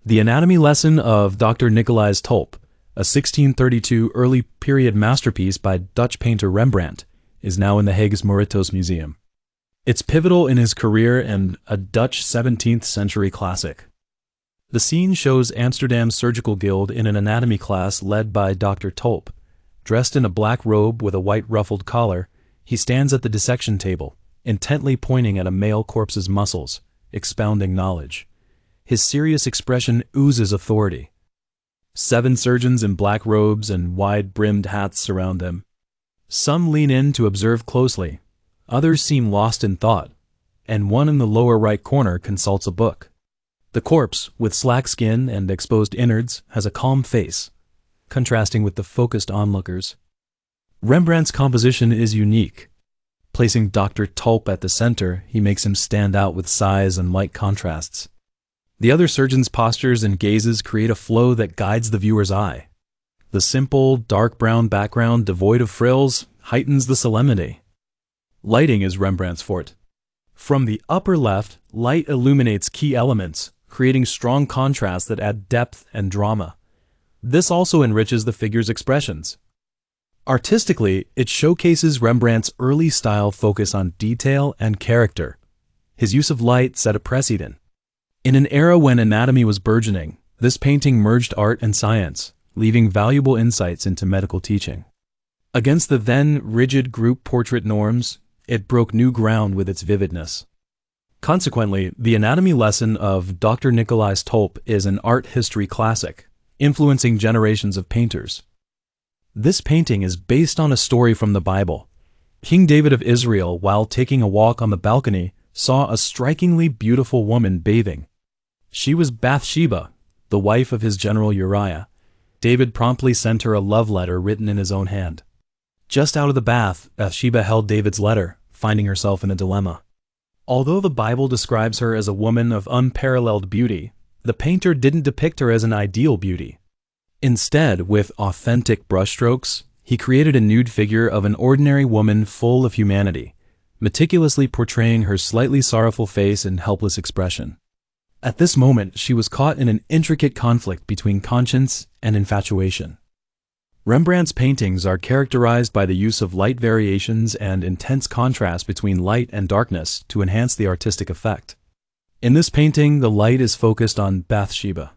The Anatomy Lesson of Dr. Nicolaes Tulp, a 1632 early period masterpiece by Dutch painter Rembrandt, is now in the Hague's Mauritshuis Museum. It's pivotal in his career and a Dutch 17th century classic. The scene shows Amsterdam's surgical guild in an anatomy class led by Dr. Tulp. Dressed in a black robe with a white ruffled collar, he stands at the dissection table, intently pointing at a male corpse's muscles, expounding knowledge. His serious expression oozes authority. 7 surgeons in black robes and wide-brimmed hats surround them. Some lean in to observe closely, others seem lost in thought, and one in the lower right corner consults a book. The corpse, with slack skin and exposed innards, has a calm face, contrasting with the focused onlookers. Rembrandt's composition is unique. Placing Dr. Tulp at the center, he makes him stand out with size and light contrasts. The other surgeons' postures and gazes create a flow that guides the viewer's eye. The simple, dark brown background devoid of frills heightens the solemnity. Lighting is Rembrandt's forte. From the upper left, light illuminates key elements, creating strong contrasts that add depth and drama. This also enriches the figure's expressions. Artistically, it showcases Rembrandt's early style focus on detail and character. His use of light set a precedent. In an era when anatomy was burgeoning, this painting merged art and science, leaving valuable insights into medical teaching. Against the then rigid group portrait norms, it broke new ground with its vividness. Consequently, the Anatomy Lesson of Dr. Nicolaes Tulp is an art history classic, influencing generations of painters. This painting is based on a story from the Bible. King David of Israel, while taking a walk on the balcony, saw a strikingly beautiful woman bathing. She was Bathsheba, the wife of his general Uriah. David promptly sent her a love letter written in his own hand. Just out of the bath, Bathsheba held David's letter, finding herself in a dilemma. Although the Bible describes her as a woman of unparalleled beauty, the painter didn't depict her as an ideal beauty. Instead, with authentic brushstrokes, he created a nude figure of an ordinary woman full of humanity, meticulously portraying her slightly sorrowful face and helpless expression. At this moment, she was caught in an intricate conflict between conscience and infatuation. Rembrandt's paintings are characterized by the use of light variations and intense contrast between light and darkness to enhance the artistic effect. In this painting, the light is focused on Bathsheba.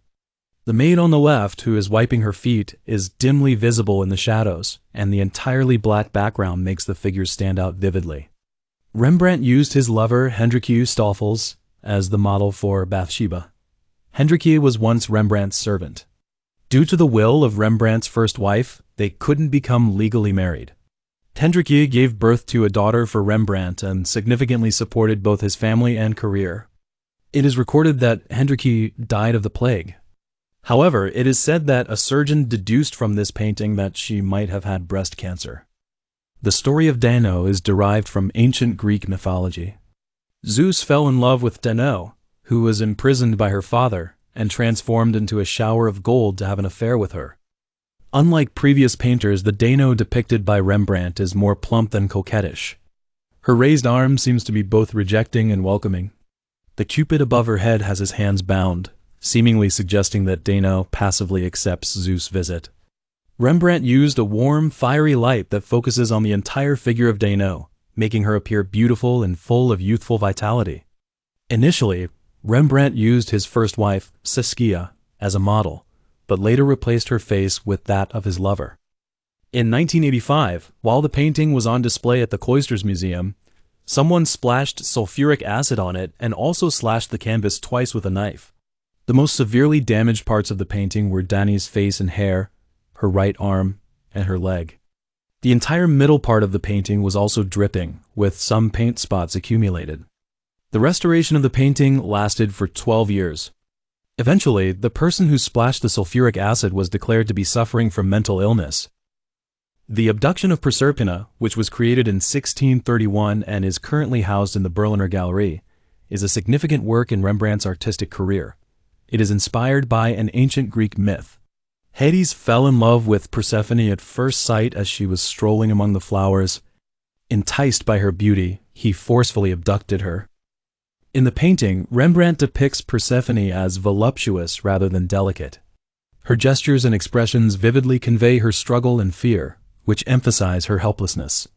The maid on the left, who is wiping her feet, is dimly visible in the shadows, and the entirely black background makes the figures stand out vividly. Rembrandt used his lover, Hendrickje Stoffels, as the model for Bathsheba. Hendrickje was once Rembrandt's servant. Due to the will of Rembrandt's first wife, they couldn't become legally married. Hendrickje gave birth to a daughter for Rembrandt and significantly supported both his family and career. It is recorded that Hendrickje died of the plague. However, it is said that a surgeon deduced from this painting that she might have had breast cancer. The story of Danae is derived from ancient Greek mythology. Zeus fell in love with Danae, who was imprisoned by her father, and transformed into a shower of gold to have an affair with her. Unlike previous painters, the Danae depicted by Rembrandt is more plump than coquettish. Her raised arm seems to be both rejecting and welcoming. The Cupid above her head has his hands bound, seemingly suggesting that Danae passively accepts Zeus' visit. Rembrandt used a warm, fiery light that focuses on the entire figure of Danae, making her appear beautiful and full of youthful vitality. Initially, Rembrandt used his first wife, Saskia, as a model, but later replaced her face with that of his lover. In 1985, while the painting was on display at the Cloisters Museum, someone splashed sulfuric acid on it and also slashed the canvas twice with a knife. The most severely damaged parts of the painting were Danae's face and hair, her right arm, and her leg. The entire middle part of the painting was also dripping, with some paint spots accumulated. The restoration of the painting lasted for 12 years. Eventually, the person who splashed the sulfuric acid was declared to be suffering from mental illness. The Abduction of Proserpina, which was created in 1631 and is currently housed in the Berliner Gallery, is a significant work in Rembrandt's artistic career. It is inspired by an ancient Greek myth. Hades fell in love with Persephone at first sight as she was strolling among the flowers. Enticed by her beauty, he forcefully abducted her. In the painting, Rembrandt depicts Persephone as voluptuous rather than delicate. Her gestures and expressions vividly convey her struggle and fear, which emphasize her helplessness.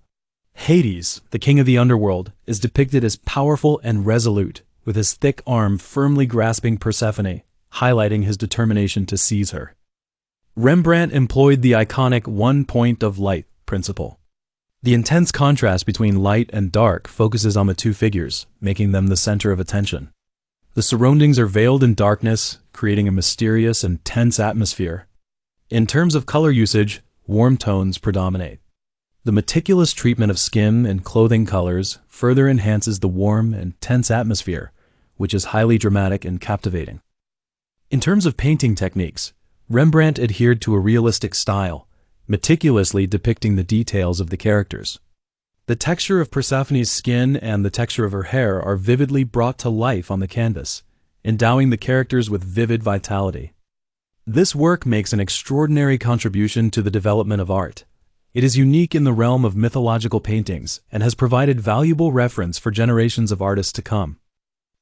Hades, the king of the underworld, is depicted as powerful and resolute, with his thick arm firmly grasping Persephone, highlighting his determination to seize her. Rembrandt employed the iconic one point of light principle. The intense contrast between light and dark focuses on the two figures, making them the center of attention. The surroundings are veiled in darkness, creating a mysterious and tense atmosphere. In terms of color usage, warm tones predominate. The meticulous treatment of skin and clothing colors further enhances the warm and tense atmosphere, which is highly dramatic and captivating. In terms of painting techniques, Rembrandt adhered to a realistic style, meticulously depicting the details of the characters. The texture of Persephone's skin and the texture of her hair are vividly brought to life on the canvas, endowing the characters with vivid vitality. This work makes an extraordinary contribution to the development of art. It is unique in the realm of mythological paintings and has provided valuable reference for generations of artists to come.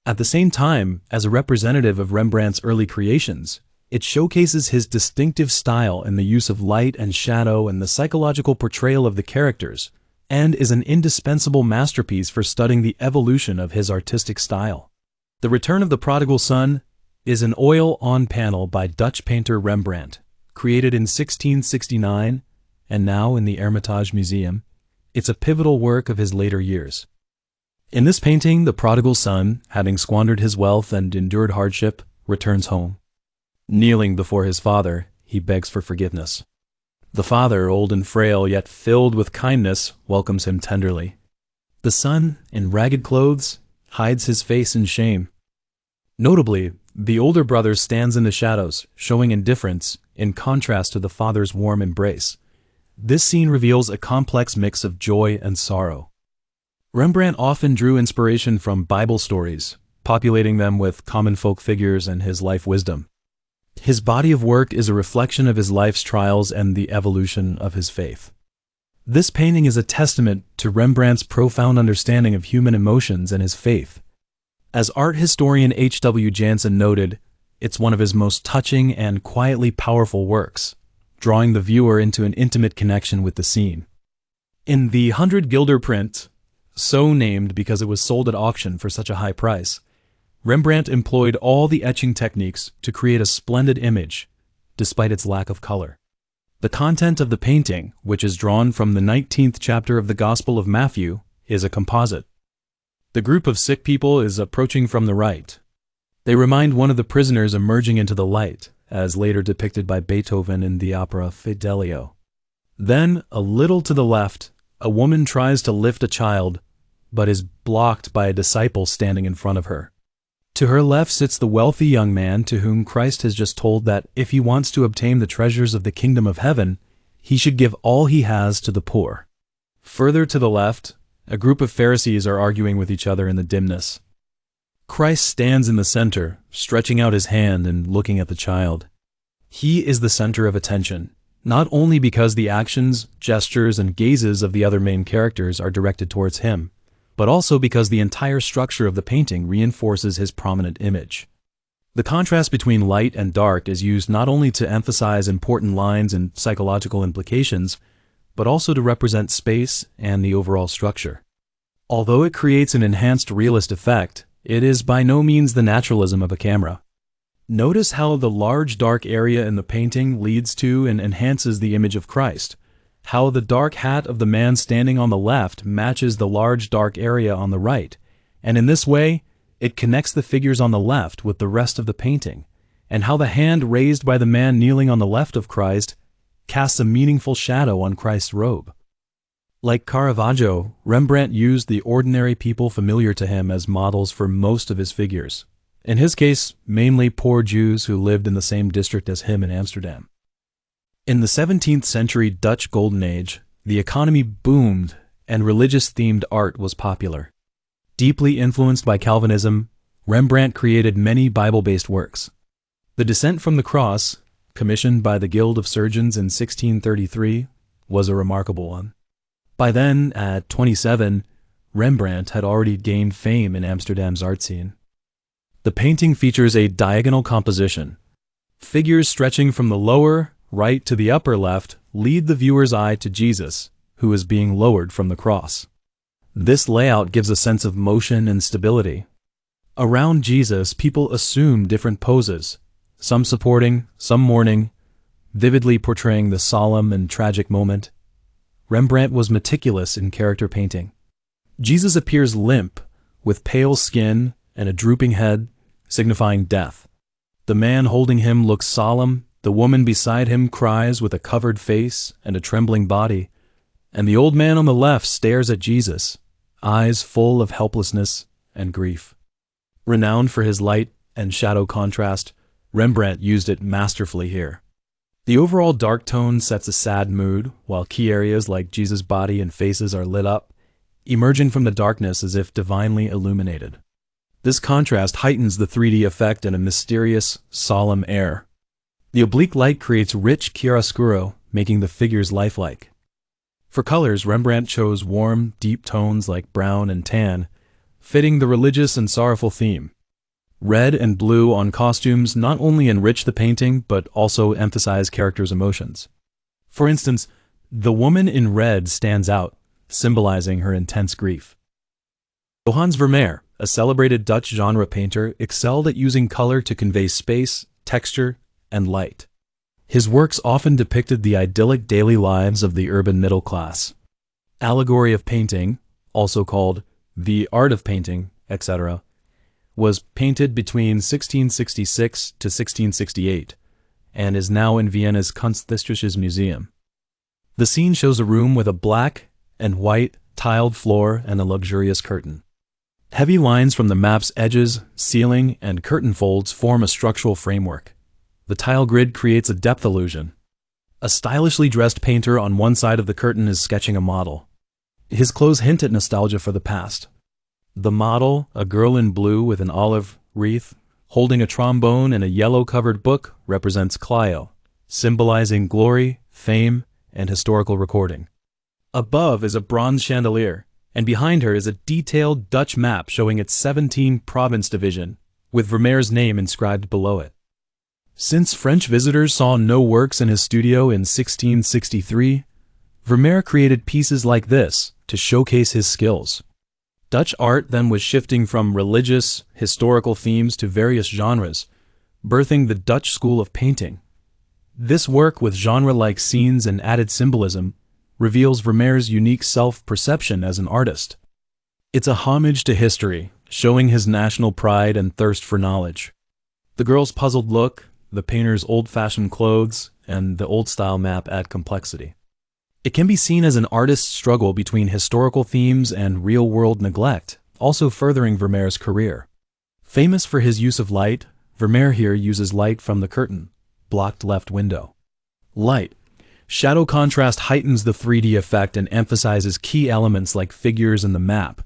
At the same time, as a representative of Rembrandt's early creations, it showcases his distinctive style in the use of light and shadow and the psychological portrayal of the characters, and is an indispensable masterpiece for studying the evolution of his artistic style. The Return of the Prodigal Son is an oil-on panel by Dutch painter Rembrandt, created in 1669 and now in the Hermitage Museum. It's a pivotal work of his later years. In this painting, the prodigal son, having squandered his wealth and endured hardship, returns home. Kneeling before his father, he begs for forgiveness. The father, old and frail yet filled with kindness, welcomes him tenderly. The son, in ragged clothes, hides his face in shame. Notably, the older brother stands in the shadows, showing indifference in contrast to the father's warm embrace. This scene reveals a complex mix of joy and sorrow. Rembrandt often drew inspiration from Bible stories, populating them with common folk figures and his life wisdom. His body of work is a reflection of his life's trials and the evolution of his faith. This painting is a testament to Rembrandt's profound understanding of human emotions and his faith. As art historian H.W. Jansen noted, it's one of his most touching and quietly powerful works, drawing the viewer into an intimate connection with the scene. In the 100 guilder print, so named because it was sold at auction for such a high price, Rembrandt employed all the etching techniques to create a splendid image, despite its lack of color. The content of the painting, which is drawn from the 19th chapter of the Gospel of Matthew, is a composite. The group of sick people is approaching from the right. They remind one of the prisoners emerging into the light, as later depicted by Beethoven in the opera Fidelio. Then, a little to the left, a woman tries to lift a child, but is blocked by a disciple standing in front of her. To her left sits the wealthy young man to whom Christ has just told that if he wants to obtain the treasures of the kingdom of heaven, he should give all he has to the poor. Further to the left, a group of Pharisees are arguing with each other in the dimness. Christ stands in the center, stretching out his hand and looking at the child. He is the center of attention, not only because the actions, gestures, and gazes of the other main characters are directed towards him, but also because the entire structure of the painting reinforces his prominent image. The contrast between light and dark is used not only to emphasize important lines and psychological implications, but also to represent space and the overall structure. Although it creates an enhanced realist effect, it is by no means the naturalism of a camera. Notice how the large dark area in the painting leads to and enhances the image of Christ. How the dark hat of the man standing on the left matches the large dark area on the right, and in this way, it connects the figures on the left with the rest of the painting, and how the hand raised by the man kneeling on the left of Christ casts a meaningful shadow on Christ's robe. Like Caravaggio, Rembrandt used the ordinary people familiar to him as models for most of his figures. In his case, mainly poor Jews who lived in the same district as him in Amsterdam. In the 17th century Dutch Golden Age, the economy boomed and religious-themed art was popular. Deeply influenced by Calvinism, Rembrandt created many Bible-based works. The Descent from the Cross, commissioned by the Guild of Surgeons in 1633, was a remarkable one. By then, at 27, Rembrandt had already gained fame in Amsterdam's art scene. The painting features a diagonal composition. Figures stretching from the lower right to the upper left lead the viewer's eye to Jesus, who is being lowered from the cross. This layout gives a sense of motion and stability. Around Jesus, people assume different poses, some supporting, some mourning, vividly portraying the solemn and tragic moment. Rembrandt was meticulous in character painting. Jesus appears limp, with pale skin and a drooping head, signifying death. The man holding him looks solemn, the woman beside him cries with a covered face and a trembling body, and the old man on the left stares at Jesus, eyes full of helplessness and grief. Renowned for his light and shadow contrast, Rembrandt used it masterfully here. The overall dark tone sets a sad mood, while key areas like Jesus' body and faces are lit up, emerging from the darkness as if divinely illuminated. This contrast heightens the 3D effect in a mysterious, solemn air. The oblique light creates rich chiaroscuro, making the figures lifelike. For colors, Rembrandt chose warm, deep tones like brown and tan, fitting the religious and sorrowful theme. Red and blue on costumes not only enrich the painting, but also emphasize characters' emotions. For instance, the woman in red stands out, symbolizing her intense grief. Johannes Vermeer, a celebrated Dutch genre painter, excelled at using color to convey space, texture, and light. His works often depicted the idyllic daily lives of the urban middle class. Allegory of painting, also called The Art of Painting, etc., was painted between 1666 to 1668 and is now in Vienna's Kunsthistorisches Museum. The scene shows a room with a black and white tiled floor and a luxurious curtain. Heavy lines from the map's edges, ceiling, and curtain folds form a structural framework. The tile grid creates a depth illusion. A stylishly dressed painter on one side of the curtain is sketching a model. His clothes hint at nostalgia for the past. The model, a girl in blue with an olive wreath, holding a trombone and a yellow-covered book, represents Clio, symbolizing glory, fame, and historical recording. Above is a bronze chandelier, and behind her is a detailed Dutch map showing its 17-province division, with Vermeer's name inscribed below it. Since French visitors saw no works in his studio in 1663, Vermeer created pieces like this to showcase his skills. Dutch art then was shifting from religious, historical themes to various genres, birthing the Dutch school of painting. This work, with genre-like scenes and added symbolism, reveals Vermeer's unique self-perception as an artist. It's a homage to history, showing his national pride and thirst for knowledge. The girl's puzzled look, the painter's old-fashioned clothes, and the old-style map add complexity. It can be seen as an artist's struggle between historical themes and real-world neglect, also furthering Vermeer's career. Famous for his use of light, Vermeer here uses light from the curtain, blocked left window. Light. Shadow contrast heightens the 3D effect and emphasizes key elements like figures in the map,